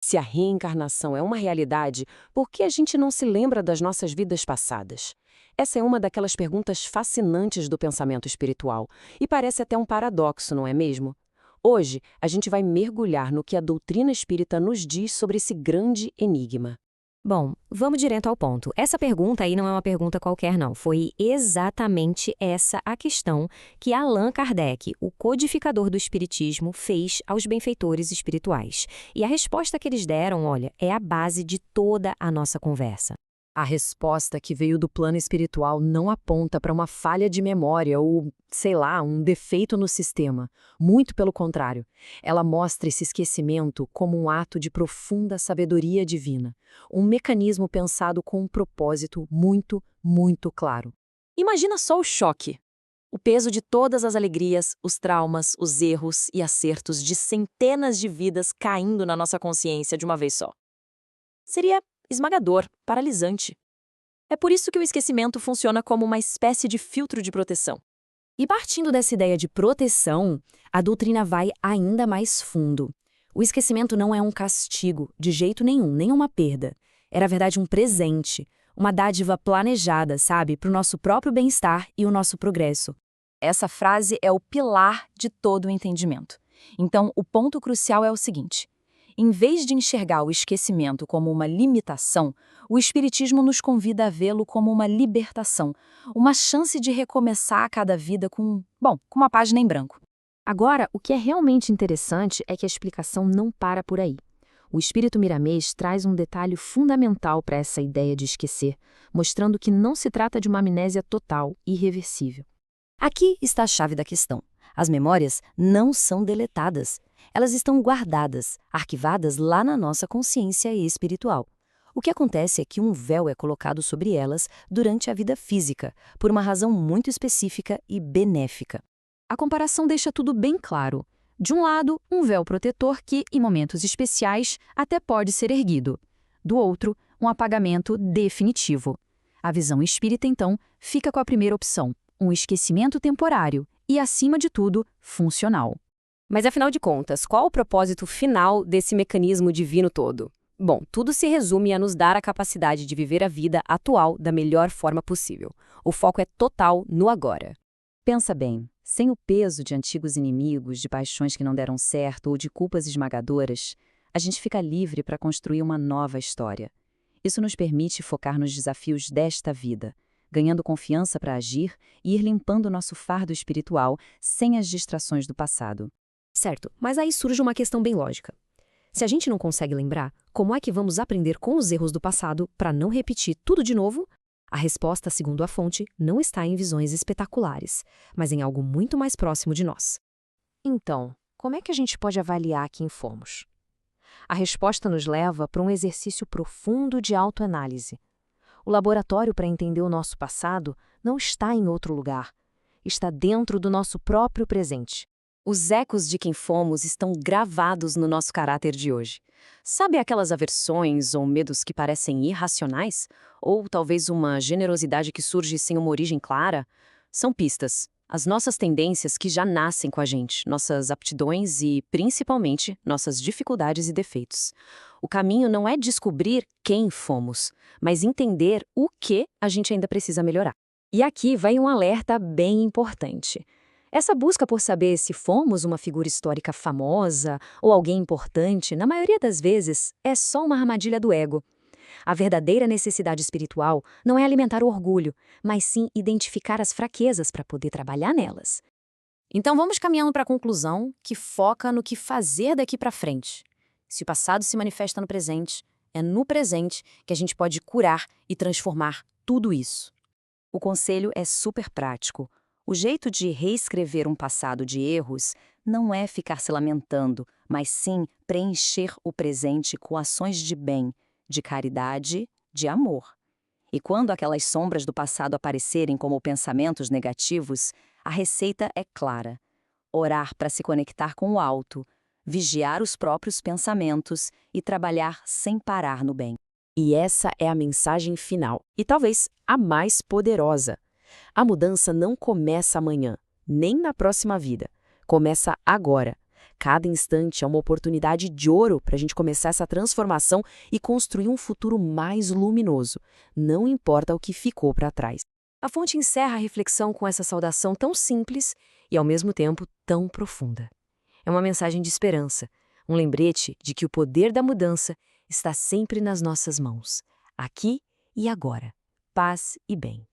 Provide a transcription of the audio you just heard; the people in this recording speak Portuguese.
Se a reencarnação é uma realidade, por que a gente não se lembra das nossas vidas passadas? Essa é uma daquelas perguntas fascinantes do pensamento espiritual, e parece até um paradoxo, não é mesmo? Hoje, a gente vai mergulhar no que a doutrina espírita nos diz sobre esse grande enigma. Bom, vamos direto ao ponto. Essa pergunta aí não é uma pergunta qualquer, não. Foi exatamente essa a questão que Allan Kardec, o codificador do Espiritismo, fez aos benfeitores espirituais. E a resposta que eles deram, olha, é a base de toda a nossa conversa. A resposta que veio do plano espiritual não aponta para uma falha de memória ou, sei lá, um defeito no sistema. Muito pelo contrário. Ela mostra esse esquecimento como um ato de profunda sabedoria divina. Um mecanismo pensado com um propósito muito, muito claro. Imagina só o choque. O peso de todas as alegrias, os traumas, os erros e acertos de centenas de vidas caindo na nossa consciência de uma vez só. Seria esmagador, paralisante. É por isso que o esquecimento funciona como uma espécie de filtro de proteção. E partindo dessa ideia de proteção, a doutrina vai ainda mais fundo. O esquecimento não é um castigo, de jeito nenhum, nem uma perda. É, na verdade, um presente, uma dádiva planejada, sabe, para o nosso próprio bem-estar e o nosso progresso. Essa frase é o pilar de todo o entendimento. Então, o ponto crucial é o seguinte: em vez de enxergar o esquecimento como uma limitação, o Espiritismo nos convida a vê-lo como uma libertação, uma chance de recomeçar cada vida com uma página em branco. Agora, o que é realmente interessante é que a explicação não para por aí. O espírito Miramês traz um detalhe fundamental para essa ideia de esquecer, mostrando que não se trata de uma amnésia total, irreversível. Aqui está a chave da questão. As memórias não são deletadas. Elas estão guardadas, arquivadas lá na nossa consciência espiritual. O que acontece é que um véu é colocado sobre elas durante a vida física, por uma razão muito específica e benéfica. A comparação deixa tudo bem claro. De um lado, um véu protetor que, em momentos especiais, até pode ser erguido. Do outro, um apagamento definitivo. A visão espírita, então, fica com a primeira opção, um esquecimento temporário e, acima de tudo, funcional. Mas afinal de contas, qual o propósito final desse mecanismo divino todo? Bom, tudo se resume a nos dar a capacidade de viver a vida atual da melhor forma possível. O foco é total no agora. Pensa bem, sem o peso de antigos inimigos, de paixões que não deram certo ou de culpas esmagadoras, a gente fica livre para construir uma nova história. Isso nos permite focar nos desafios desta vida, ganhando confiança para agir e ir limpando nosso fardo espiritual sem as distrações do passado. Certo, mas aí surge uma questão bem lógica. Se a gente não consegue lembrar, como é que vamos aprender com os erros do passado para não repetir tudo de novo? A resposta, segundo a fonte, não está em visões espetaculares, mas em algo muito mais próximo de nós. Então, como é que a gente pode avaliar quem fomos? A resposta nos leva para um exercício profundo de autoanálise. O laboratório para entender o nosso passado não está em outro lugar, está dentro do nosso próprio presente. Os ecos de quem fomos estão gravados no nosso caráter de hoje. Sabe aquelas aversões ou medos que parecem irracionais? Ou talvez uma generosidade que surge sem uma origem clara? São pistas, as nossas tendências que já nascem com a gente, nossas aptidões e, principalmente, nossas dificuldades e defeitos. O caminho não é descobrir quem fomos, mas entender o que a gente ainda precisa melhorar. E aqui vai um alerta bem importante. Essa busca por saber se fomos uma figura histórica famosa ou alguém importante, na maioria das vezes, é só uma armadilha do ego. A verdadeira necessidade espiritual não é alimentar o orgulho, mas sim identificar as fraquezas para poder trabalhar nelas. Então vamos caminhando para a conclusão que foca no que fazer daqui para frente. Se o passado se manifesta no presente, é no presente que a gente pode curar e transformar tudo isso. O conselho é super prático. O jeito de reescrever um passado de erros não é ficar se lamentando, mas sim preencher o presente com ações de bem, de caridade, de amor. E quando aquelas sombras do passado aparecerem como pensamentos negativos, a receita é clara: orar para se conectar com o alto, vigiar os próprios pensamentos e trabalhar sem parar no bem. E essa é a mensagem final, e talvez a mais poderosa. A mudança não começa amanhã, nem na próxima vida. Começa agora. Cada instante é uma oportunidade de ouro para a gente começar essa transformação e construir um futuro mais luminoso. Não importa o que ficou para trás. A fonte encerra a reflexão com essa saudação tão simples e, ao mesmo tempo, tão profunda. É uma mensagem de esperança, um lembrete de que o poder da mudança está sempre nas nossas mãos, aqui e agora. Paz e bem.